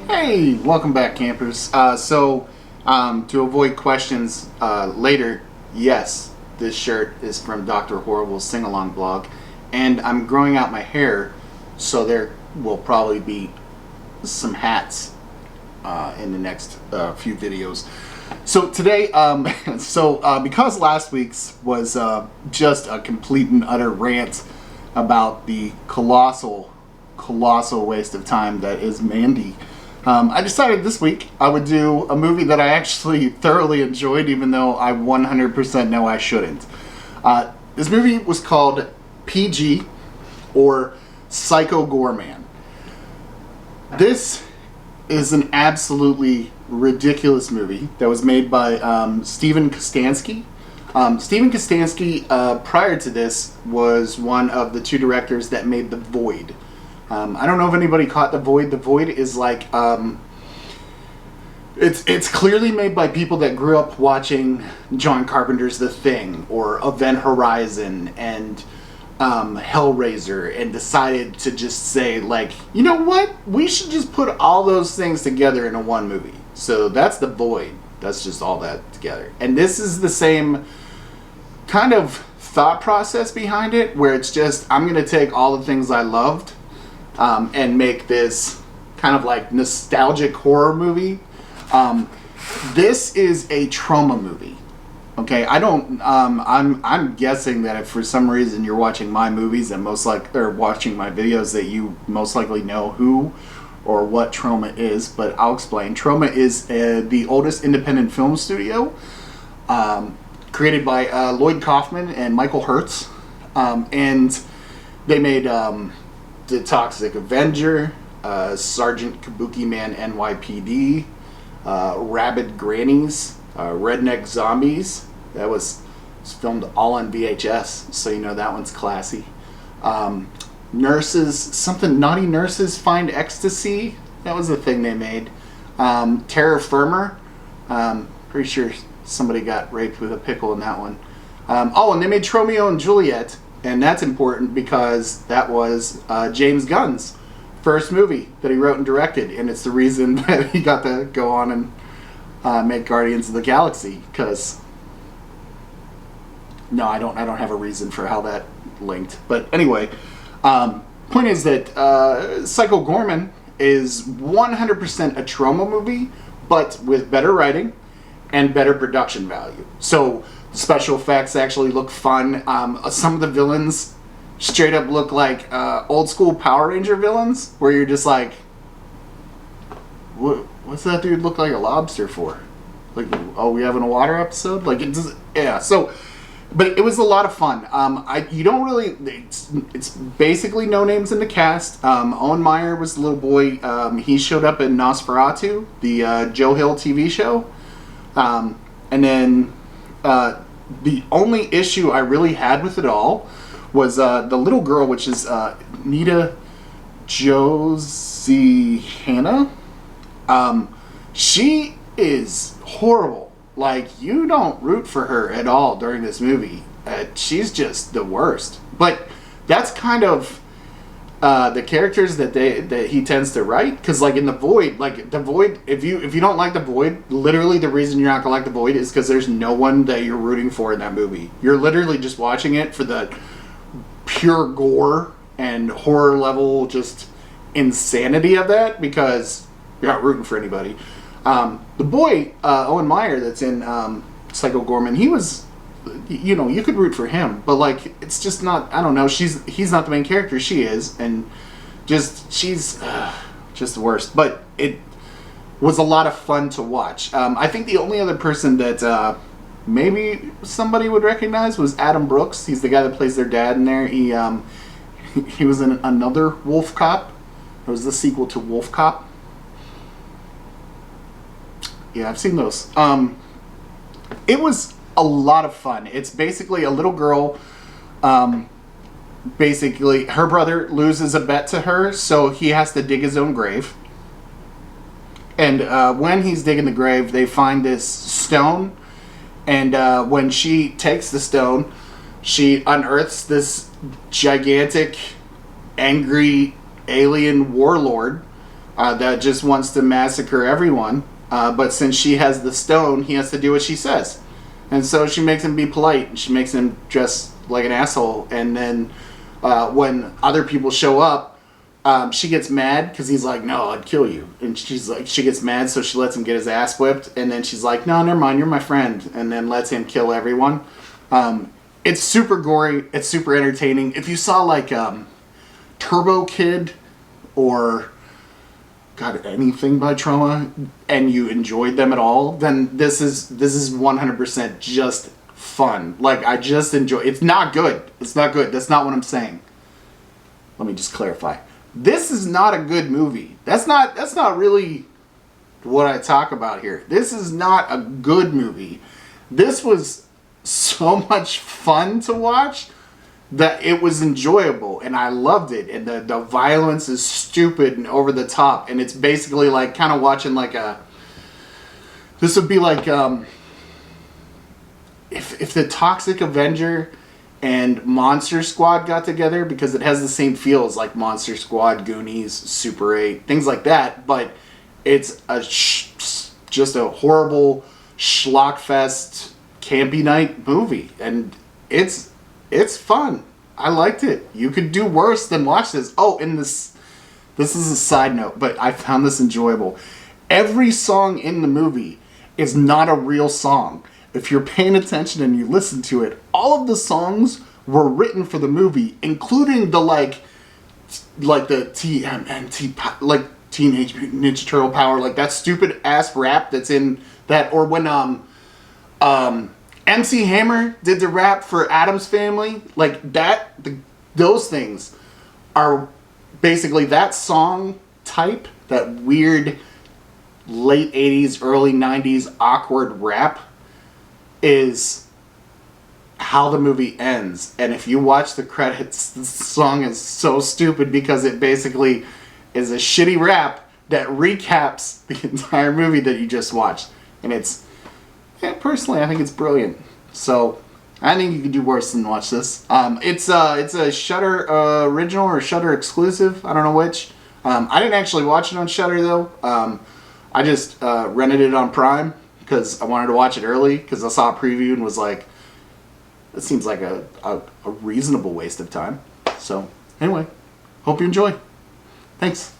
Hey, welcome back, campers. To avoid questions later, yes, this shirt is from Dr. Horrible's sing-along blog, and I'm growing out my hair, so there will probably be some hats in the next few videos. So today, because last week's was just a complete and utter rant about the colossal waste of time that is Mandy. I decided this week I would do a movie that I actually thoroughly enjoyed, even though I 100% know I shouldn't. This movie was called PG, or Psycho Goreman. This is an absolutely ridiculous movie that was made by Steven Kostanski. Steven Kostanski, prior to this, was one of the two directors that made The Void. I don't know if anybody caught The Void. The Void is like, it's clearly made by people that grew up watching John Carpenter's The Thing or Event Horizon and Hellraiser, and decided to just say, like, you know what? We should just put all those things together into one movie. So that's The Void. That's just all that together. And this is the same kind of thought process behind it, where it's just, I'm going to take all the things I loved and make this kind of like nostalgic horror movie. This is a trauma movie. Okay, I'm guessing that if for some reason you're watching my movies and watching my videos, that you most likely know who or what Trauma is, but I'll explain. Trauma is the oldest independent film studio, created by Lloyd Kaufman and Michael Hertz, and they made The Toxic Avenger, Sergeant Kabuki Man NYPD, Rabid Grannies, Redneck Zombies. That was filmed all on VHS, so you know that one's classy. Naughty Nurses Find Ecstasy. That was the thing they made. Terror Firmer. Pretty sure somebody got raped with a pickle in that one. And they made Romeo and Juliet, and that's important because that was James Gunn's first movie that he wrote and directed, and it's the reason that he got to go on and make Guardians of the Galaxy. Because no, I don't have a reason for how that linked. But anyway, point is that Psycho Goreman is 100% a trauma movie, but with better writing and better production value. So special effects actually look fun. Some of the villains straight up look like old school Power Ranger villains, where you're just like, what's that dude look like a lobster for? Like, oh, we having a water episode? Like, it just, yeah. So, but it was a lot of fun. It's basically no names in the cast. Owen Meyer was the little boy. He showed up in Nosferatu, the Joe Hill TV show. And then the only issue I really had with it all was the little girl, which is Nita Josihanna. She is horrible. Like, you don't root for her at all during this movie. She's just the worst. But that's kind of the characters that he tends to write. Because, like, in The Void, if you don't like The Void, literally the reason you're not going to like The Void is because there's no one that you're rooting for in that movie. You're literally just watching it for the pure gore and horror level just insanity of that, because you're not rooting for anybody. The boy, Owen Meyer, that's in Psycho Goreman, he was, you know, you could root for him, but, like, it's just not, I don't know, he's not the main character, she is, and she's just the worst. But it was a lot of fun to watch. I think the only other person that maybe somebody would recognize was Adam Brooks. He's the guy that plays their dad in there. He was in another Wolf Cop. It was the sequel to Wolf Cop. Yeah, I've seen those. It was a lot of fun. It's basically a little girl. Basically, her brother loses a bet to her, so he has to dig his own grave. And when he's digging the grave, they find this stone. And when she takes the stone, she unearths this gigantic, angry alien warlord that just wants to massacre everyone. But since she has the stone, he has to do what she says. And so she makes him be polite, and she makes him dress like an asshole. And then when other people show up, she gets mad because he's like, "No, I'd kill you." And she's like, she gets mad, so she lets him get his ass whipped. And then she's like, "No, never mind, you're my friend." And then lets him kill everyone. It's super gory. It's super entertaining. If you saw like Turbo Kid or anything by Trauma and you enjoyed them at all, then this is 100% just fun. Like, I just enjoy. It's not good. It's not good. That's not what I'm saying. Let me just clarify. This is not a good movie. That's not really what I talk about here. This is not a good movie. This was so much fun to watch that it was enjoyable, and I loved it. And the violence is stupid and over the top, and it's basically like kind of watching like this would be like if the Toxic Avenger and Monster Squad got together, because it has the same feels like Monster Squad, Goonies, Super 8, things like that, but it's just a horrible schlockfest Campy Night movie, and it's fun. I liked it. You could do worse than watch this. Oh, and this is a side note, but I found this enjoyable. Every song in the movie is not a real song. If you're paying attention and you listen to it, all of the songs were written for the movie, including the like the TMNT, like Teenage Mutant Ninja Turtle Power, like that stupid ass rap that's in that, or when MC Hammer did the rap for Addams Family, like that. Those things are basically that song type, that weird late 80s, early 90s awkward rap is how the movie ends. And if you watch the credits, the song is so stupid because it basically is a shitty rap that recaps the entire movie that you just watched. And personally, I think it's brilliant. So I think you could do worse than watch this. It's a Shudder original or Shudder exclusive. I don't know which. I didn't actually watch it on Shudder though. I just rented it on Prime because I wanted to watch it early because I saw a preview and was like, it seems like a reasonable waste of time. So anyway, hope you enjoy. Thanks.